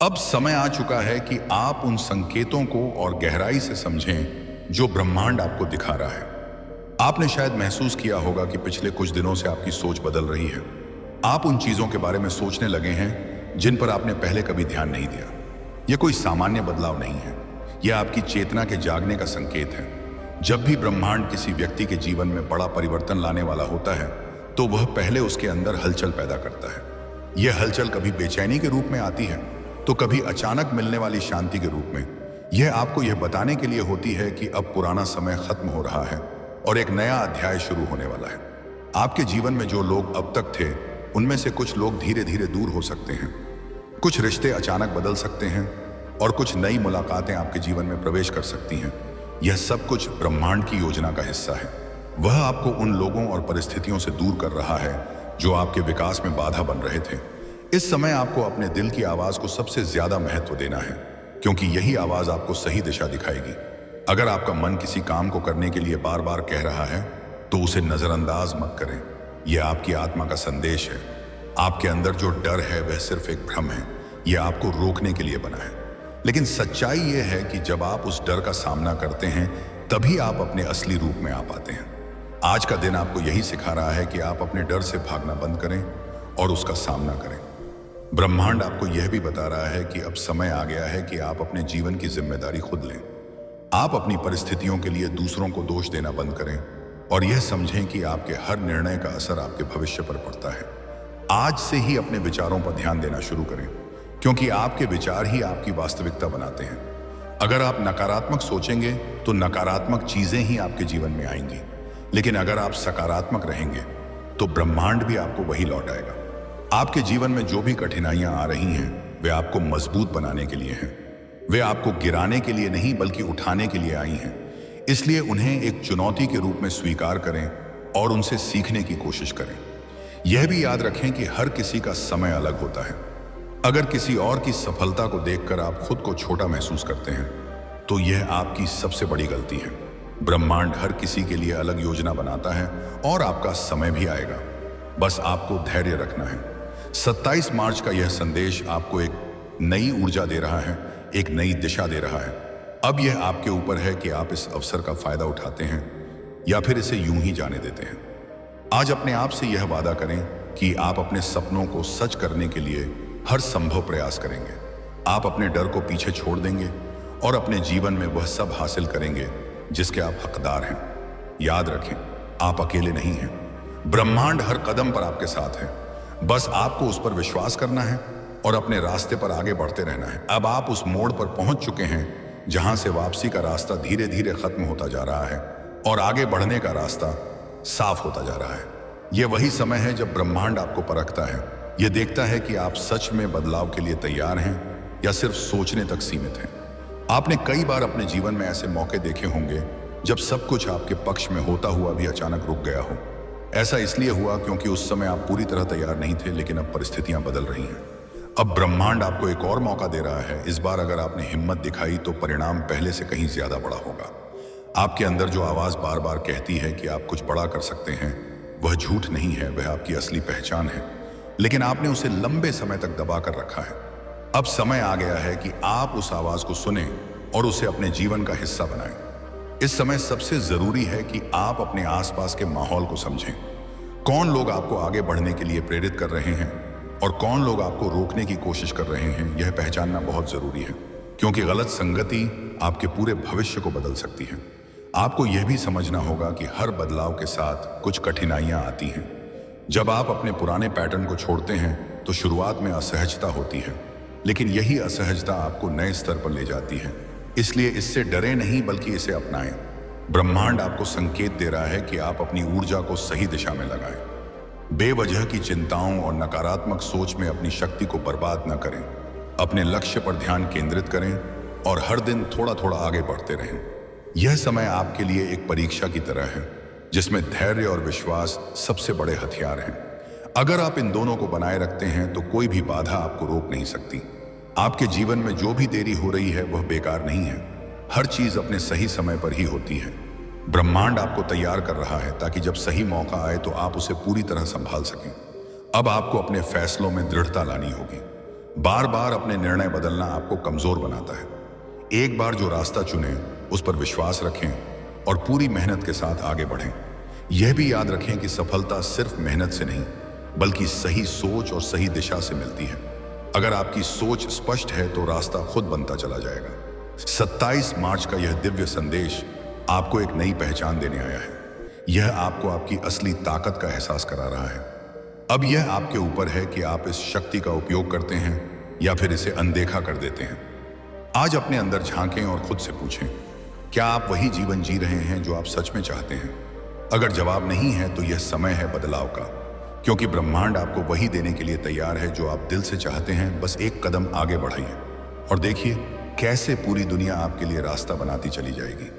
अब समय आ चुका है कि आप उन संकेतों को और गहराई से समझें जो ब्रह्मांड आपको दिखा रहा है। आपने शायद महसूस किया होगा कि पिछले कुछ दिनों से आपकी सोच बदल रही है। आप उन चीजों के बारे में सोचने लगे हैं जिन पर आपने पहले कभी ध्यान नहीं दिया। यह कोई सामान्य बदलाव नहीं है, यह आपकी चेतना के जागने का संकेत है। जब भी ब्रह्मांड किसी व्यक्ति के जीवन में बड़ा परिवर्तन लाने वाला होता है तो वह पहले उसके अंदर हलचल पैदा करता है। यह हलचल कभी बेचैनी के रूप में आती है तो कभी अचानक मिलने वाली शांति के रूप में। यह आपको यह बताने के लिए होती है कि अब पुराना समय खत्म हो रहा है और एक नया अध्याय शुरू होने वाला है। आपके जीवन में जो लोग अब तक थे उनमें से कुछ लोग धीरे धीरे दूर हो सकते हैं, कुछ रिश्ते अचानक बदल सकते हैं और कुछ नई मुलाकातें आपके जीवन में प्रवेश कर सकती हैं। यह सब कुछ ब्रह्मांड की योजना का हिस्सा है। वह आपको उन लोगों और परिस्थितियों से दूर कर रहा है जो आपके विकास में बाधा बन रहे थे। इस समय आपको अपने दिल की आवाज को सबसे ज्यादा महत्व देना है, क्योंकि यही आवाज आपको सही दिशा दिखाएगी। अगर आपका मन किसी काम को करने के लिए बार बार कह रहा है तो उसे नजरअंदाज मत करें। यह आपकी आत्मा का संदेश है। आपके अंदर जो डर है वह सिर्फ एक भ्रम है, यह आपको रोकने के लिए बना है। लेकिन सच्चाई यह है कि जब आप उस डर का सामना करते हैं तभी आप अपने असली रूप में आ पाते हैं। आज का दिन आपको यही सिखा रहा है कि आप अपने डर से भागना बंद करें और उसका सामना करें। ब्रह्मांड आपको यह भी बता रहा है कि अब समय आ गया है कि आप अपने जीवन की जिम्मेदारी खुद लें। आप अपनी परिस्थितियों के लिए दूसरों को दोष देना बंद करें और यह समझें कि आपके हर निर्णय का असर आपके भविष्य पर पड़ता है। आज से ही अपने विचारों पर ध्यान देना शुरू करें, क्योंकि आपके विचार ही आपकी वास्तविकता बनाते हैं। अगर आप नकारात्मक सोचेंगे तो नकारात्मक चीजें ही आपके जीवन में आएंगी, लेकिन अगर आप सकारात्मक रहेंगे तो ब्रह्मांड भी आपको वही लौटाएगा। आपके जीवन में जो भी कठिनाइयां आ रही हैं वे आपको मजबूत बनाने के लिए हैं। वे आपको गिराने के लिए नहीं बल्कि उठाने के लिए आई हैं। इसलिए उन्हें एक चुनौती के रूप में स्वीकार करें और उनसे सीखने की कोशिश करें। यह भी याद रखें कि हर किसी का समय अलग होता है। अगर किसी और की सफलता को देखकर आप खुद को छोटा महसूस करते हैं तो यह आपकी सबसे बड़ी गलती है। ब्रह्मांड हर किसी के लिए अलग योजना बनाता है और आपका समय भी आएगा। बस आपको धैर्य रखना है। 27 मार्च का यह संदेश आपको एक नई ऊर्जा दे रहा है, एक नई दिशा दे रहा है। अब यह आपके ऊपर है कि आप इस अवसर का फायदा उठाते हैं या फिर इसे यूं ही जाने देते हैं। आज अपने आप से यह वादा करें कि आप अपने सपनों को सच करने के लिए हर संभव प्रयास करेंगे। आप अपने डर को पीछे छोड़ देंगे और अपने जीवन में वह सब हासिल करेंगे जिसके आप हकदार हैं। याद रखें, आप अकेले नहीं हैं। ब्रह्मांड हर कदम पर आपके साथ है। बस आपको उस पर विश्वास करना है और अपने रास्ते पर आगे बढ़ते रहना है। अब आप उस मोड़ पर पहुंच चुके हैं जहां से वापसी का रास्ता धीरे धीरे खत्म होता जा रहा है और आगे बढ़ने का रास्ता साफ होता जा रहा है। यह वही समय है जब ब्रह्मांड आपको परखता है। यह देखता है कि आप सच में बदलाव के लिए तैयार हैं या सिर्फ सोचने तक सीमित हैं। आपने कई बार अपने जीवन में ऐसे मौके देखे होंगे जब सब कुछ आपके पक्ष में होता हुआ भी अचानक रुक गया हो। ऐसा इसलिए हुआ क्योंकि उस समय आप पूरी तरह तैयार नहीं थे, लेकिन अब परिस्थितियां बदल रही हैं। अब ब्रह्मांड आपको एक और मौका दे रहा है। इस बार अगर आपने हिम्मत दिखाई तो परिणाम पहले से कहीं ज्यादा बड़ा होगा। आपके अंदर जो आवाज बार बार कहती है कि आप कुछ बड़ा कर सकते हैं वह झूठ नहीं है, वह आपकी असली पहचान है। लेकिन आपने उसे लंबे समय तक दबा कर रखा है। अब समय आ गया है कि आप उस आवाज को सुने और उसे अपने जीवन का हिस्सा बनाएं। इस समय सबसे जरूरी है कि आप अपने आसपास के माहौल को समझें। कौन लोग आपको आगे बढ़ने के लिए प्रेरित कर रहे हैं और कौन लोग आपको रोकने की कोशिश कर रहे हैं, यह पहचानना बहुत जरूरी है, क्योंकि गलत संगति आपके पूरे भविष्य को बदल सकती है। आपको यह भी समझना होगा कि हर बदलाव के साथ कुछ कठिनाइयां आती हैं। जब आप अपने पुराने पैटर्न को छोड़ते हैं तो शुरुआत में असहजता होती है, लेकिन यही असहजता आपको नए स्तर पर ले जाती है। इसलिए इससे डरे नहीं बल्कि इसे अपनाएं। ब्रह्मांड आपको संकेत दे रहा है कि आप अपनी ऊर्जा को सही दिशा में लगाएं। बेवजह की चिंताओं और नकारात्मक सोच में अपनी शक्ति को बर्बाद न करें। अपने लक्ष्य पर ध्यान केंद्रित करें और हर दिन थोड़ा थोड़ा आगे बढ़ते रहें। यह समय आपके लिए एक परीक्षा की तरह है जिसमें धैर्य और विश्वास सबसे बड़े हथियार हैं। अगर आप इन दोनों को बनाए रखते हैं तो कोई भी बाधा आपको रोक नहीं सकती। आपके जीवन में जो भी देरी हो रही है वह बेकार नहीं है। हर चीज अपने सही समय पर ही होती है। ब्रह्मांड आपको तैयार कर रहा है ताकि जब सही मौका आए तो आप उसे पूरी तरह संभाल सकें। अब आपको अपने फैसलों में दृढ़ता लानी होगी। बार बार अपने निर्णय बदलना आपको कमजोर बनाता है। एक बार जो रास्ता चुने उस पर विश्वास रखें और पूरी मेहनत के साथ आगे बढ़ें। यह भी याद रखें कि सफलता सिर्फ मेहनत से नहीं बल्कि सही सोच और सही दिशा से मिलती है। अगर आपकी सोच स्पष्ट है तो रास्ता खुद बनता चला जाएगा। 27 मार्च का यह दिव्य संदेश आपको एक नई पहचान देने आया है। यह आपको आपकी असली ताकत का एहसास करा रहा है। अब यह आपके ऊपर है कि आप इस शक्ति का उपयोग करते हैं या फिर इसे अनदेखा कर देते हैं। आज अपने अंदर झांकें और खुद से पूछें, क्या आप वही जीवन जी रहे हैं जो आप सच में चाहते हैं? अगर जवाब नहीं है तो यह समय है बदलाव का, क्योंकि ब्रह्मांड आपको वही देने के लिए तैयार है जो आप दिल से चाहते हैं। बस एक कदम आगे बढ़ाइए और देखिए कैसे पूरी दुनिया आपके लिए रास्ता बनाती चली जाएगी।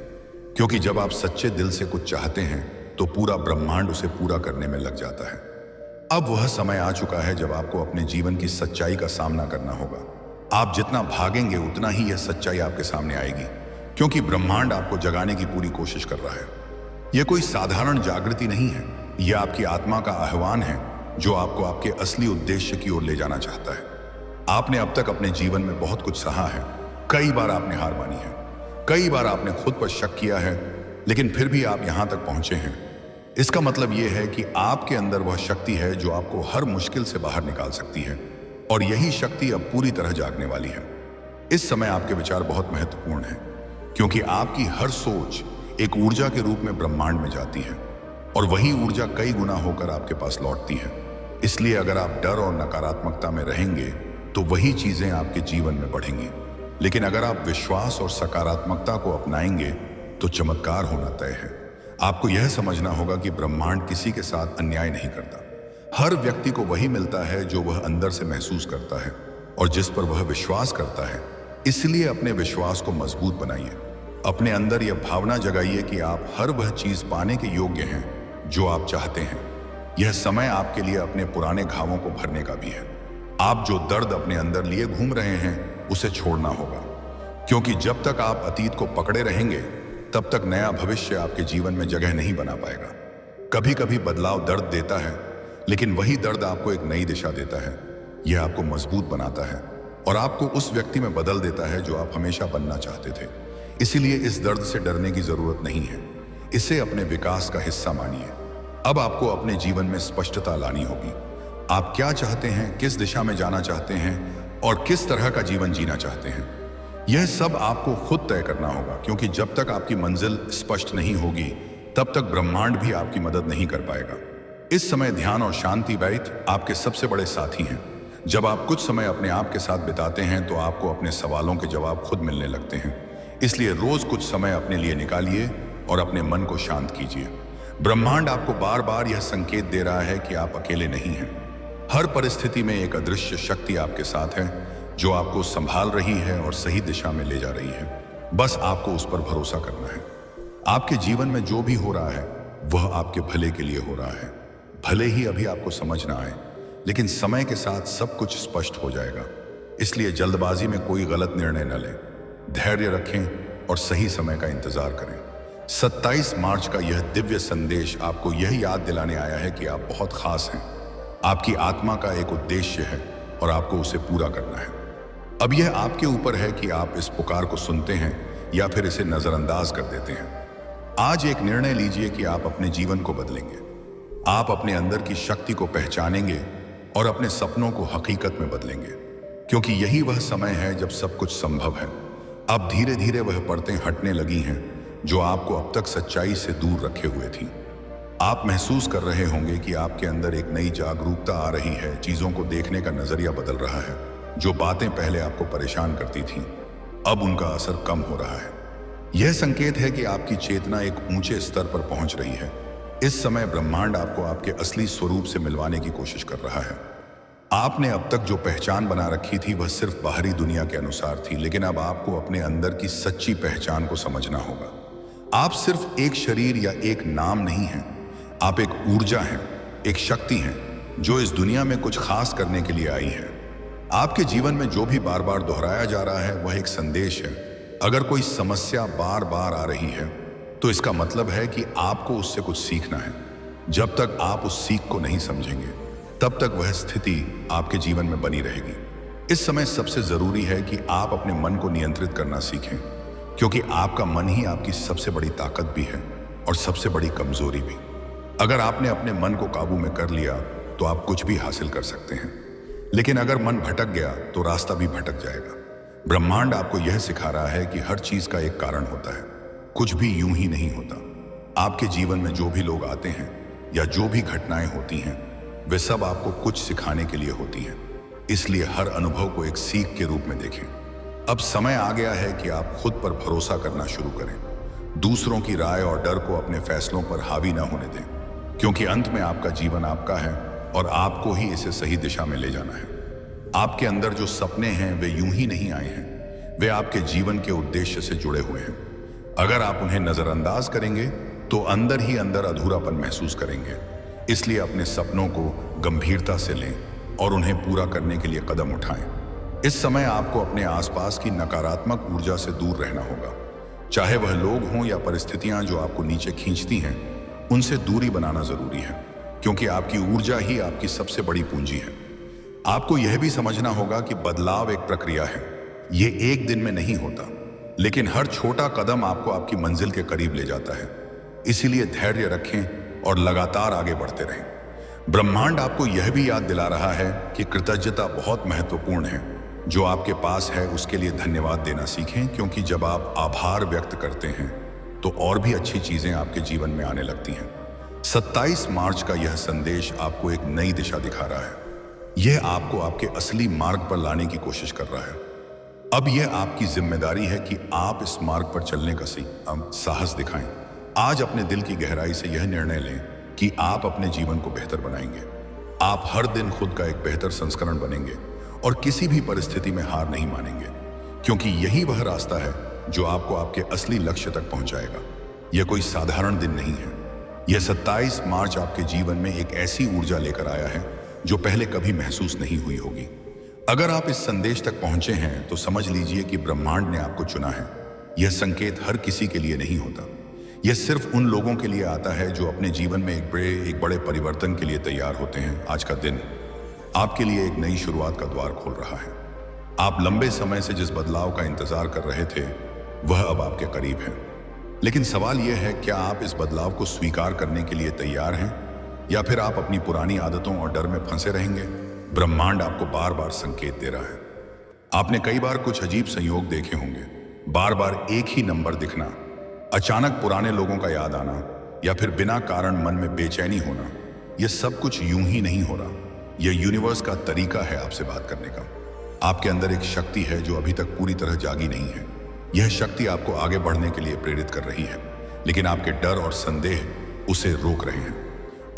क्योंकि जब आप सच्चे दिल से कुछ चाहते हैं तो पूरा ब्रह्मांड उसे पूरा करने में लग जाता है। अब वह समय आ चुका है जब आपको अपने जीवन की सच्चाई का सामना करना होगा। आप जितना भागेंगे उतना ही यह सच्चाई आपके सामने आएगी, क्योंकि ब्रह्मांड आपको जगाने की पूरी कोशिश कर रहा है। यह कोई साधारण जागृति नहीं है, यह आपकी आत्मा का आह्वान है जो आपको आपके असली उद्देश्य की ओर ले जाना चाहता है। आपने अब तक अपने जीवन में बहुत कुछ सहा है। कई बार आपने हार मानी है, कई बार आपने खुद पर शक किया है, लेकिन फिर भी आप यहां तक पहुंचे हैं। इसका मतलब यह है कि आपके अंदर वह शक्ति है जो आपको हर मुश्किल से बाहर निकाल सकती है, और यही शक्ति अब पूरी तरह जागने वाली है। इस समय आपके विचार बहुत महत्वपूर्ण हैं, क्योंकि आपकी हर सोच एक ऊर्जा के रूप में ब्रह्मांड में जाती है और वही ऊर्जा कई गुना होकर आपके पास लौटती है। इसलिए अगर आप डर और नकारात्मकता में रहेंगे तो वही चीजें आपके जीवन में बढ़ेंगी, लेकिन अगर आप विश्वास और सकारात्मकता को अपनाएंगे तो चमत्कार होना तय है। आपको यह समझना होगा कि ब्रह्मांड किसी के साथ अन्याय नहीं करता। हर व्यक्ति को वही मिलता है जो वह अंदर से महसूस करता है और जिस पर वह विश्वास करता है। इसलिए अपने विश्वास को मजबूत बनाइए। अपने अंदर यह भावना जगाइए कि आप हर वह चीज पाने के योग्य हैं जो आप चाहते हैं। यह समय आपके लिए अपने पुराने घावों को भरने का भी है। आप जो दर्द अपने अंदर लिए घूम रहे हैं उसे छोड़ना होगा, क्योंकि जब तक आप अतीत को पकड़े रहेंगे तब तक नया भविष्य आपके जीवन में जगह नहीं बना पाएगा। कभी कभी बदलाव दर्द देता है, लेकिन वही दर्द आपको एक नई दिशा देता है। यह आपको मजबूत बनाता है और आपको उस व्यक्ति में बदल देता है जो आप हमेशा बनना चाहते थे। इसीलिए इस दर्द से डरने की जरूरत नहीं है, इसे अपने विकास का हिस्सा मानिए। अब आपको अपने जीवन में स्पष्टता लानी होगी। आप क्या चाहते हैं, किस दिशा में जाना चाहते हैं और किस तरह का जीवन जीना चाहते हैं, यह सब आपको खुद तय करना होगा। क्योंकि जब तक आपकी मंजिल स्पष्ट नहीं होगी तब तक ब्रह्मांड भी आपकी मदद नहीं कर पाएगा। इस समय ध्यान और शांति वैद्य आपके सबसे बड़े साथी हैं। जब आप कुछ समय अपने आप के साथ बिताते हैं तो आपको अपने सवालों के जवाब खुद मिलने लगते हैं। इसलिए रोज कुछ समय अपने लिए निकालिए और अपने मन को शांत कीजिए। ब्रह्मांड आपको बार बार यह संकेत दे रहा है कि आप अकेले नहीं हैं। हर परिस्थिति में एक अदृश्य शक्ति आपके साथ है जो आपको संभाल रही है और सही दिशा में ले जा रही है। बस आपको उस पर भरोसा करना है। आपके जीवन में जो भी हो रहा है वह आपके भले के लिए हो रहा है। भले ही अभी आपको समझ ना आए, लेकिन समय के साथ सब कुछ स्पष्ट हो जाएगा। इसलिए जल्दबाजी में कोई गलत निर्णय न लें। धैर्य रखें और सही समय का इंतजार करें। 27 मार्च का यह दिव्य संदेश आपको यह याद दिलाने आया है कि आप बहुत खास हैं। आपकी आत्मा का एक उद्देश्य है और आपको उसे पूरा करना है। अब यह आपके ऊपर है कि आप इस पुकार को सुनते हैं या फिर इसे नजरअंदाज कर देते हैं। आज एक निर्णय लीजिए कि आप अपने जीवन को बदलेंगे। आप अपने अंदर की शक्ति को पहचानेंगे और अपने सपनों को हकीकत में बदलेंगे, क्योंकि यही वह समय है जब सब कुछ संभव है। अब धीरे धीरे वह परतें हटने लगी हैं जो आपको अब तक सच्चाई से दूर रखे हुए थी। आप महसूस कर रहे होंगे कि आपके अंदर एक नई जागरूकता आ रही है। चीजों को देखने का नजरिया बदल रहा है। जो बातें पहले आपको परेशान करती थीं, अब उनका असर कम हो रहा है। यह संकेत है कि आपकी चेतना एक ऊंचे स्तर पर पहुंच रही है। इस समय ब्रह्मांड आपको आपके असली स्वरूप से मिलवाने की कोशिश कर रहा है। आपने अब तक जो पहचान बना रखी थी वह सिर्फ बाहरी दुनिया के अनुसार थी, लेकिन अब आपको अपने अंदर की सच्ची पहचान को समझना होगा। आप सिर्फ एक शरीर या एक नाम नहीं हैं, आप एक ऊर्जा हैं, एक शक्ति हैं जो इस दुनिया में कुछ खास करने के लिए आई है। आपके जीवन में जो भी बार बार दोहराया जा रहा है वह एक संदेश है। अगर कोई समस्या बार बार आ रही है तो इसका मतलब है कि आपको उससे कुछ सीखना है। जब तक आप उस सीख को नहीं समझेंगे तब तक वह स्थिति आपके जीवन में बनी रहेगी। इस समय सबसे जरूरी है कि आप अपने मन को नियंत्रित करना सीखें, क्योंकि आपका मन ही आपकी सबसे बड़ी ताकत भी है और सबसे बड़ी कमजोरी भी। अगर आपने अपने मन को काबू में कर लिया तो आप कुछ भी हासिल कर सकते हैं, लेकिन अगर मन भटक गया तो रास्ता भी भटक जाएगा। ब्रह्मांड आपको यह सिखा रहा है कि हर चीज का एक कारण होता है, कुछ भी यूं ही नहीं होता। आपके जीवन में जो भी लोग आते हैं या जो भी घटनाएं होती हैं, वे सब आपको कुछ सिखाने के लिए होती हैं। इसलिए हर अनुभव को एक सीख के रूप में देखें। अब समय आ गया है कि आप खुद पर भरोसा करना शुरू करें। दूसरों की राय और डर को अपने फैसलों पर हावी ना होने दें, क्योंकि अंत में आपका जीवन आपका है और आपको ही इसे सही दिशा में ले जाना है। आपके अंदर जो सपने हैं वे यूं ही नहीं आए हैं, वे आपके जीवन के उद्देश्य से जुड़े हुए हैं। अगर आप उन्हें नजरअंदाज करेंगे तो अंदर ही अंदर अधूरापन महसूस करेंगे। इसलिए अपने सपनों को गंभीरता से लें और उन्हें पूरा करने के लिए कदम उठाएं। इस समय आपको अपने आसपास की नकारात्मक ऊर्जा से दूर रहना होगा। चाहे वह लोग हों या परिस्थितियां जो आपको नीचे खींचती हैं, उनसे दूरी बनाना जरूरी है, क्योंकि आपकी ऊर्जा ही आपकी सबसे बड़ी पूंजी है। आपको यह भी समझना होगा कि बदलाव एक प्रक्रिया है, ये एक दिन में नहीं होता, लेकिन हर छोटा कदम आपको आपकी मंजिल के करीब ले जाता है। इसीलिए धैर्य रखें और लगातार आगे बढ़ते रहें। ब्रह्मांड आपको यह भी याद दिला रहा है कि कृतज्ञता बहुत महत्वपूर्ण है। जो आपके पास है उसके लिए धन्यवाद देना सीखें, क्योंकि जब आप आभार व्यक्त करते हैं तो और भी अच्छी चीजें आपके जीवन में आने लगती हैं। 27 मार्च का यह संदेश आपको एक नई दिशा दिखा रहा है। यह आपको आपके असली मार्ग पर लाने की कोशिश कर रहा है। अब यह आपकी जिम्मेदारी है कि आप इस मार्ग पर चलने का साहस दिखाएं। आज अपने दिल की गहराई से यह निर्णय लें कि आप अपने जीवन को बेहतर बनाएंगे। आप हर दिन खुद का एक बेहतर संस्करण बनेंगे और किसी भी परिस्थिति में हार नहीं मानेंगे, क्योंकि यही वह रास्ता है जो आपको आपके असली लक्ष्य तक पहुंचाएगा। यह कोई साधारण दिन नहीं है। यह 27 मार्च आपके जीवन में एक ऐसी ऊर्जा लेकर आया है जो पहले कभी महसूस नहीं हुई होगी। अगर आप इस संदेश तक पहुंचे हैं तो समझ लीजिए कि ब्रह्मांड ने आपको चुना है। यह संकेत हर किसी के लिए नहीं होता। यह सिर्फ उन लोगों के लिए आता है जो अपने जीवन में एक बड़े परिवर्तन के लिए तैयार होते हैं। आज का दिन आपके लिए एक नई शुरुआत का द्वार खोल रहा है। आप लंबे समय से जिस बदलाव का इंतजार कर रहे थे वह अब आपके करीब है। लेकिन सवाल यह है, क्या आप इस बदलाव को स्वीकार करने के लिए तैयार हैं, या फिर आप अपनी पुरानी आदतों और डर में फंसे रहेंगे? ब्रह्मांड आपको बार बार संकेत दे रहा है। आपने कई बार कुछ अजीब संयोग देखे होंगे, बार बार एक ही नंबर दिखना, अचानक पुराने लोगों का याद आना, या फिर बिना कारण मन में बेचैनी होना। यह सब कुछ यूं ही नहीं हो रहा। यह यूनिवर्स का तरीका है आपसे बात करने का। आपके अंदर एक शक्ति है जो अभी तक पूरी तरह जागी नहीं है। यह शक्ति आपको आगे बढ़ने के लिए प्रेरित कर रही है, लेकिन आपके डर और संदेह उसे रोक रहे हैं।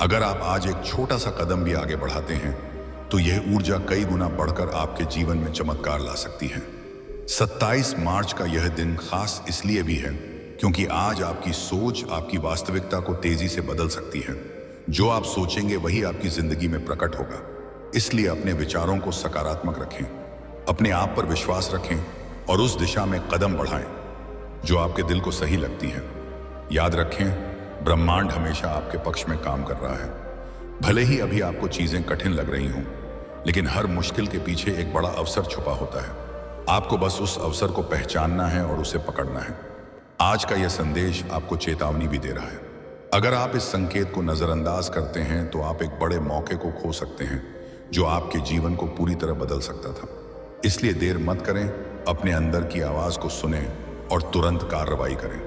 अगर आप आज एक छोटा सा कदम भी आगे बढ़ाते हैं तो यह ऊर्जा कई गुना बढ़कर आपके जीवन में चमत्कार ला सकती है। 27 मार्च का यह दिन खास इसलिए भी है क्योंकि आज आपकी सोच आपकी वास्तविकता को तेजी से बदल सकती है। जो आप सोचेंगे वही आपकी जिंदगी में प्रकट होगा। इसलिए अपने विचारों को सकारात्मक रखें, अपने आप पर विश्वास रखें और उस दिशा में कदम बढ़ाएं जो आपके दिल को सही लगती है। याद रखें, ब्रह्मांड हमेशा आपके पक्ष में काम कर रहा है। भले ही अभी आपको चीजें कठिन लग रही हों, लेकिन हर मुश्किल के पीछे एक बड़ा अवसर छुपा होता है। आपको बस उस अवसर को पहचानना है और उसे पकड़ना है। आज का यह संदेश आपको चेतावनी भी दे रहा है। अगर आप इस संकेत को नजरअंदाज करते हैं तो आप एक बड़े मौके को खो सकते हैं जो आपके जीवन को पूरी तरह बदल सकता था। इसलिए देर मत करें, अपने अंदर की आवाज को सुनें और तुरंत कार्रवाई करें।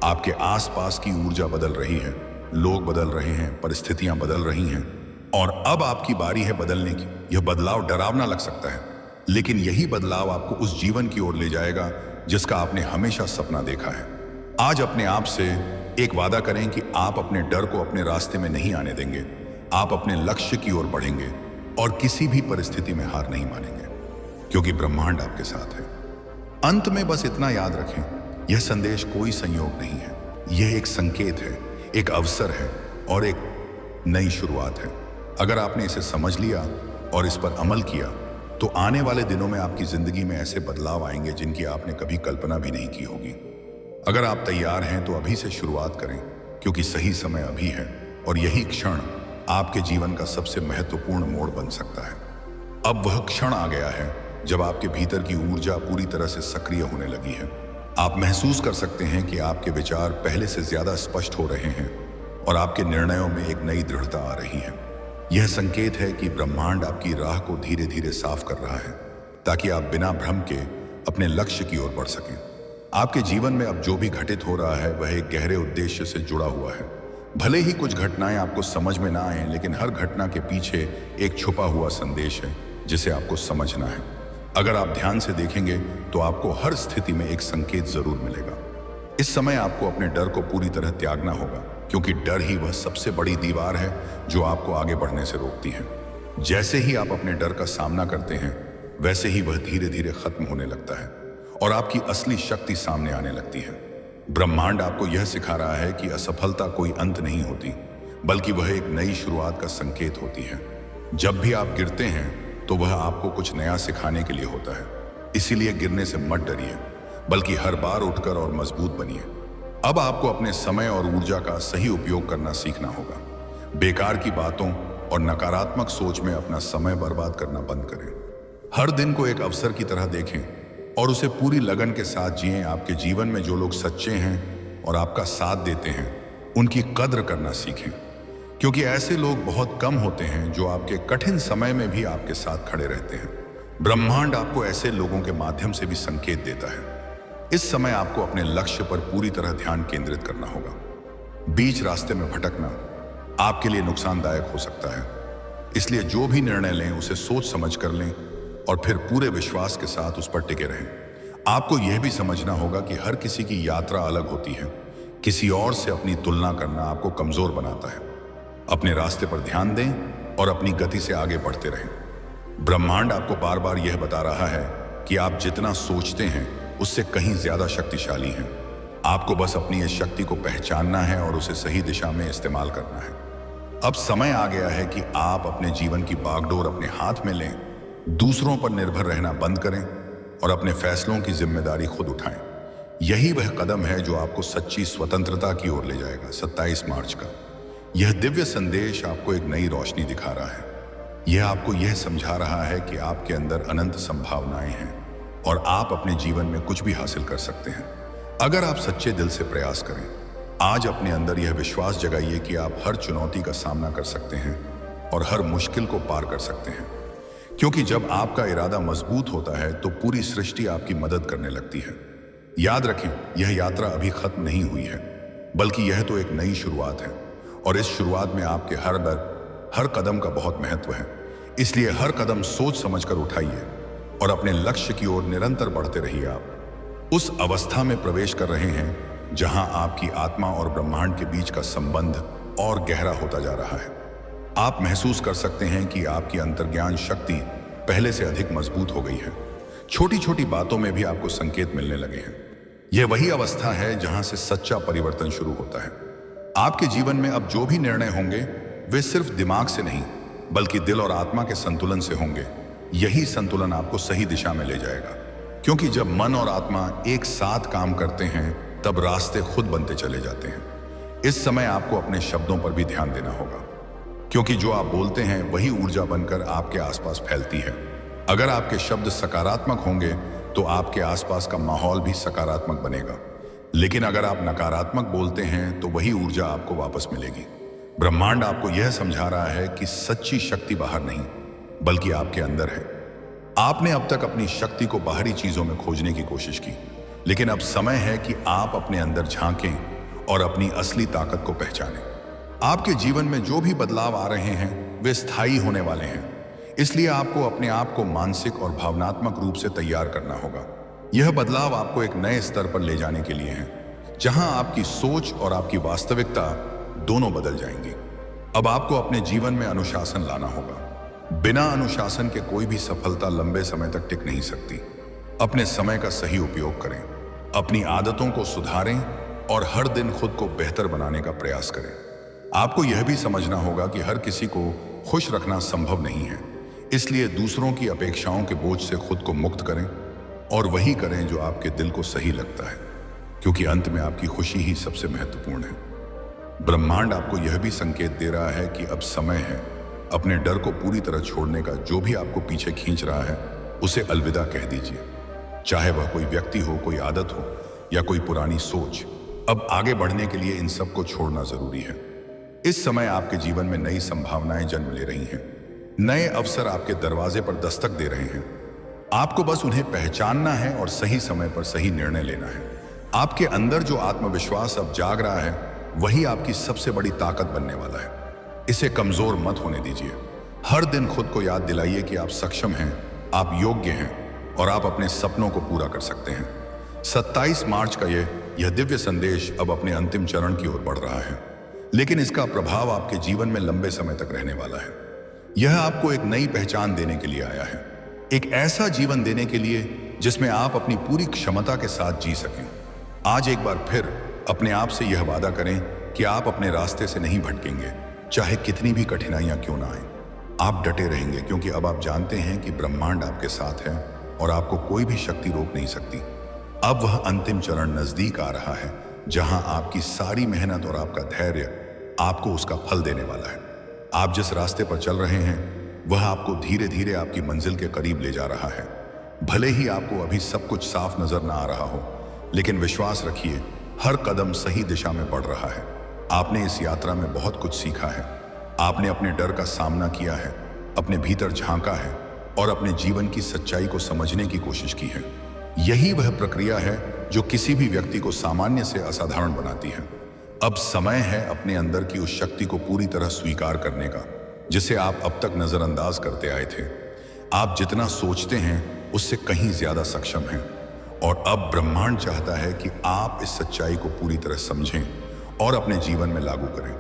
आपके आसपास की ऊर्जा बदल रही है, लोग बदल रहे हैं, परिस्थितियां बदल रही हैं और अब आपकी बारी है बदलने की। यह बदलाव डरावना लग सकता है, लेकिन यही बदलाव आपको उस जीवन की ओर ले जाएगा जिसका आपने हमेशा सपना देखा है। आज अपने आप से एक वादा करें कि आप अपने डर को अपने रास्ते में नहीं आने देंगे। आप अपने लक्ष्य की ओर बढ़ेंगे और किसी भी परिस्थिति में हार नहीं मानेंगे, क्योंकि ब्रह्मांड आपके साथ है। अंत में बस इतना याद रखें, यह संदेश कोई संयोग नहीं है। यह एक संकेत है, एक अवसर है और एक नई शुरुआत है। अगर आपने इसे समझ लिया और इस पर अमल किया तो आने वाले दिनों में आपकी जिंदगी में ऐसे बदलाव आएंगे जिनकी आपने कभी कल्पना भी नहीं की होगी। अगर आप तैयार हैं तो अभी से शुरुआत करें, क्योंकि सही समय अभी है और यही क्षण आपके जीवन का सबसे महत्वपूर्ण मोड़ बन सकता है। अब वह क्षण आ गया है जब आपके भीतर की ऊर्जा पूरी तरह से सक्रिय होने लगी है। आप महसूस कर सकते हैं कि आपके विचार पहले से ज्यादा स्पष्ट हो रहे हैं और आपके निर्णयों में एक नई दृढ़ता आ रही है। यह संकेत है कि ब्रह्मांड आपकी राह को धीरे धीरे साफ कर रहा है, ताकि आप बिना भ्रम के अपने लक्ष्य की ओर बढ़ सकें। आपके जीवन में अब जो भी घटित हो रहा है वह एक गहरे उद्देश्य से जुड़ा हुआ है। भले ही कुछ घटनाएं आपको समझ में ना आए, लेकिन हर घटना के पीछे एक छुपा हुआ संदेश है जिसे आपको समझना है। अगर आप ध्यान से देखेंगे तो आपको हर स्थिति में एक संकेत जरूर मिलेगा। इस समय आपको अपने डर को पूरी तरह त्यागना होगा, क्योंकि डर ही वह सबसे बड़ी दीवार है जो आपको आगे बढ़ने से रोकती है। जैसे ही आप अपने डर का सामना करते हैं, वैसे ही वह धीरे धीरे खत्म होने लगता है और आपकी असली शक्ति सामने आने लगती है। ब्रह्मांड आपको यह सिखा रहा है कि असफलता कोई अंत नहीं होती, बल्कि वह एक नई शुरुआत का संकेत होती है। जब भी आप गिरते हैं तो वह आपको कुछ नया सिखाने के लिए होता है। इसीलिए गिरने से मत डरिए, बल्कि हर बार उठकर और मजबूत बनिए। अब आपको अपने समय और ऊर्जा का सही उपयोग करना सीखना होगा। बेकार की बातों और नकारात्मक सोच में अपना समय बर्बाद करना बंद करें। हर दिन को एक अवसर की तरह देखें और उसे पूरी लगन के साथ जिएं। आपके जीवन में जो लोग सच्चे हैं और आपका साथ देते हैं, उनकी कद्र करना सीखें, क्योंकि ऐसे लोग बहुत कम होते हैं जो आपके कठिन समय में भी आपके साथ खड़े रहते हैं। ब्रह्मांड आपको ऐसे लोगों के माध्यम से भी संकेत देता है। इस समय आपको अपने लक्ष्य पर पूरी तरह ध्यान केंद्रित करना होगा। बीच रास्ते में भटकना आपके लिए नुकसानदायक हो सकता है, इसलिए जो भी निर्णय लें उसे सोच समझ कर लें और फिर पूरे विश्वास के साथ उस पर टिके रहें। आपको यह भी समझना होगा कि हर किसी की यात्रा अलग होती है। किसी और से अपनी तुलना करना आपको कमजोर बनाता है। अपने रास्ते पर ध्यान दें और अपनी गति से आगे बढ़ते रहें। ब्रह्मांड आपको बार बार यह बता रहा है कि आप जितना सोचते हैं उससे कहीं ज्यादा शक्तिशाली हैं। आपको बस अपनी इस शक्ति को पहचानना है और उसे सही दिशा में इस्तेमाल करना है। अब समय आ गया है कि आप अपने जीवन की बागडोर अपने हाथ में लें, दूसरों पर निर्भर रहना बंद करें और अपने फैसलों की जिम्मेदारी खुद उठाएं। यही वह कदम है जो आपको सच्ची स्वतंत्रता की ओर ले जाएगा। 27 मार्च का यह दिव्य संदेश आपको एक नई रोशनी दिखा रहा है। यह आपको यह समझा रहा है कि आपके अंदर अनंत संभावनाएं हैं और आप अपने जीवन में कुछ भी हासिल कर सकते हैं, अगर आप सच्चे दिल से प्रयास करें। आज अपने अंदर यह विश्वास जगाइए कि आप हर चुनौती का सामना कर सकते हैं और हर मुश्किल को पार कर सकते हैं, क्योंकि जब आपका इरादा मजबूत होता है तो पूरी सृष्टि आपकी मदद करने लगती है। याद रखें, यह यात्रा अभी खत्म नहीं हुई है, बल्कि यह तो एक नई शुरुआत है और इस शुरुआत में आपके हर कदम का बहुत महत्व है। इसलिए हर कदम सोच समझकर उठाइए और अपने लक्ष्य की ओर निरंतर बढ़ते रहिए। आप उस अवस्था में प्रवेश कर रहे हैं जहां आपकी आत्मा और ब्रह्मांड के बीच का संबंध और गहरा होता जा रहा है। आप महसूस कर सकते हैं कि आपकी अंतर्ज्ञान शक्ति पहले से अधिक मजबूत हो गई है। छोटी छोटी बातों में भी आपको संकेत मिलने लगे हैं। यह वही अवस्था है जहां से सच्चा परिवर्तन शुरू होता है। आपके जीवन में अब जो भी निर्णय होंगे वे सिर्फ दिमाग से नहीं, बल्कि दिल और आत्मा के संतुलन से होंगे। यही संतुलन आपको सही दिशा में ले जाएगा, क्योंकि जब मन और आत्मा एक साथ काम करते हैं तब रास्ते खुद बनते चले जाते हैं। इस समय आपको अपने शब्दों पर भी ध्यान देना होगा, क्योंकि जो आप बोलते हैं वही ऊर्जा बनकर आपके आसपास फैलती है। अगर आपके शब्द सकारात्मक होंगे तो आपके आसपास का माहौल भी सकारात्मक बनेगा, लेकिन अगर आप नकारात्मक बोलते हैं तो वही ऊर्जा आपको वापस मिलेगी। ब्रह्मांड आपको यह समझा रहा है कि सच्ची शक्ति बाहर नहीं, बल्कि आपके अंदर है। आपने अब तक अपनी शक्ति को बाहरी चीजों में खोजने की कोशिश की, लेकिन अब समय है कि आप अपने अंदर झांकें और अपनी असली ताकत को पहचानें। आपके जीवन में जो भी बदलाव आ रहे हैं वे स्थायी होने वाले हैं, इसलिए आपको अपने आप को मानसिक और भावनात्मक रूप से तैयार करना होगा। यह बदलाव आपको एक नए स्तर पर ले जाने के लिए है, जहां आपकी सोच और आपकी वास्तविकता दोनों बदल जाएंगी। अब आपको अपने जीवन में अनुशासन लाना होगा। बिना अनुशासन के कोई भी सफलता लंबे समय तक टिक नहीं सकती। अपने समय का सही उपयोग करें, अपनी आदतों को सुधारें और हर दिन खुद को बेहतर बनाने का प्रयास करें। आपको यह भी समझना होगा कि हर किसी को खुश रखना संभव नहीं है, इसलिए दूसरों की अपेक्षाओं के बोझ से खुद को मुक्त करें और वही करें जो आपके दिल को सही लगता है, क्योंकि अंत में आपकी खुशी ही सबसे महत्वपूर्ण है। ब्रह्मांड आपको यह भी संकेत दे रहा है कि अब समय है अपने डर को पूरी तरह छोड़ने का। जो भी आपको पीछे खींच रहा है उसे अलविदा कह दीजिए। चाहे वह कोई व्यक्ति हो, कोई आदत हो या कोई पुरानी सोच, अब आगे बढ़ने के लिए इन सब को छोड़ना जरूरी है। इस समय आपके जीवन में नई संभावनाएं जन्म ले रही हैं। नए अवसर आपके दरवाजे पर दस्तक दे रहे हैं। आपको बस उन्हें पहचानना है और सही समय पर सही निर्णय लेना है। आपके अंदर जो आत्मविश्वास अब जाग रहा है, वही आपकी सबसे बड़ी ताकत बनने वाला है। इसे कमजोर मत होने दीजिए। हर दिन खुद को याद दिलाइए कि आप सक्षम हैं, आप योग्य हैं और आप अपने सपनों को पूरा कर सकते हैं। 27 मार्च का यह दिव्य संदेश अब अपने अंतिम चरण की ओर बढ़ रहा है, लेकिन इसका प्रभाव आपके जीवन में लंबे समय तक रहने वाला है। यह आपको एक नई पहचान देने के लिए आया है, एक ऐसा जीवन देने के लिए जिसमें आप अपनी पूरी क्षमता के साथ जी सकें। आज एक बार फिर अपने आप से यह वादा करें कि आप अपने रास्ते से नहीं भटकेंगे, चाहे कितनी भी कठिनाइयां क्यों ना आए। आप डटे रहेंगे क्योंकि अब आप जानते हैं कि ब्रह्मांड आपके साथ है और आपको कोई भी शक्ति रोक नहीं सकती। अब वह अंतिम चरण नजदीक आ रहा है, जहां आपकी सारी मेहनत और आपका धैर्य आपको उसका फल देने वाला है। आप जिस रास्ते पर चल रहे हैं, वह आपको धीरे धीरे आपकी मंजिल के करीब ले जा रहा है। भले ही आपको अभी सब कुछ साफ नजर ना आ रहा हो, लेकिन विश्वास रखिए, हर कदम सही दिशा में बढ़ रहा है। आपने इस यात्रा में बहुत कुछ सीखा है। आपने अपने डर का सामना किया है, अपने भीतर झांका है और अपने जीवन की सच्चाई को समझने की कोशिश की है। यही वह प्रक्रिया है जो किसी भी व्यक्ति को सामान्य से असाधारण बनाती है। अब समय है अपने अंदर की उस शक्ति को पूरी तरह स्वीकार करने का, जिसे आप अब तक नजरअंदाज करते आए थे। आप जितना सोचते हैं उससे कहीं ज्यादा सक्षम हैं और अब ब्रह्मांड चाहता है कि आप इस सच्चाई को पूरी तरह समझें और अपने जीवन में लागू करें।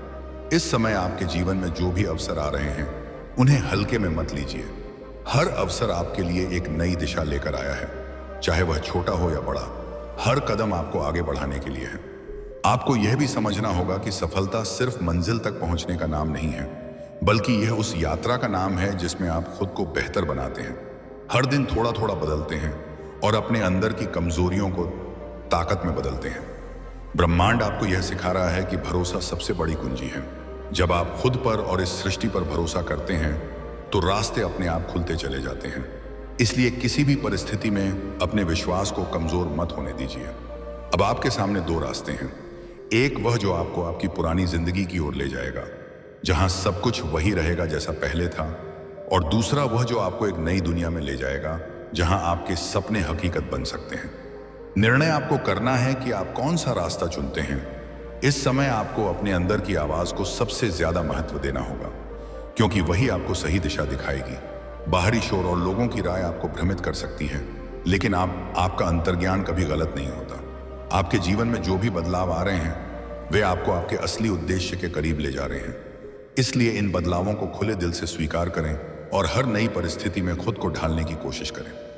इस समय आपके जीवन में जो भी अवसर आ रहे हैं, उन्हें हल्के में मत लीजिए। हर अवसर आपके लिए एक नई दिशा लेकर आया है, चाहे वह छोटा हो या बड़ा। हर कदम आपको आगे बढ़ाने के लिए है। आपको यह भी समझना होगा कि सफलता सिर्फ मंजिल तक पहुंचने का नाम नहीं है, बल्कि यह उस यात्रा का नाम है जिसमें आप खुद को बेहतर बनाते हैं। हर दिन थोड़ा थोड़ा बदलते हैं और अपने अंदर की कमजोरियों को ताकत में बदलते हैं। ब्रह्मांड आपको यह सिखा रहा है कि भरोसा सबसे बड़ी कुंजी है। जब आप खुद पर और इस सृष्टि पर भरोसा करते हैं, तो रास्ते अपने आप खुलते चले जाते हैं। इसलिए किसी भी परिस्थिति में अपने विश्वास को कमजोर मत होने दीजिए। अब आपके सामने दो रास्ते हैं। एक वह जो आपको आपकी पुरानी जिंदगी की ओर ले जाएगा, जहां सब कुछ वही रहेगा जैसा पहले था, और दूसरा वह जो आपको एक नई दुनिया में ले जाएगा, जहां आपके सपने हकीकत बन सकते हैं। निर्णय आपको करना है कि आप कौन सा रास्ता चुनते हैं। इस समय आपको अपने अंदर की आवाज को सबसे ज्यादा महत्व देना होगा, क्योंकि वही आपको सही दिशा दिखाएगी। बाहरी शोर और लोगों की राय आपको भ्रमित कर सकती है, लेकिन आपका अंतर्ज्ञान कभी गलत नहीं होता। आपके जीवन में जो भी बदलाव आ रहे हैं, वे आपको आपके असली उद्देश्य के करीब ले जा रहे हैं। इसलिए इन बदलावों को खुले दिल से स्वीकार करें और हर नई परिस्थिति में खुद को ढालने की कोशिश करें।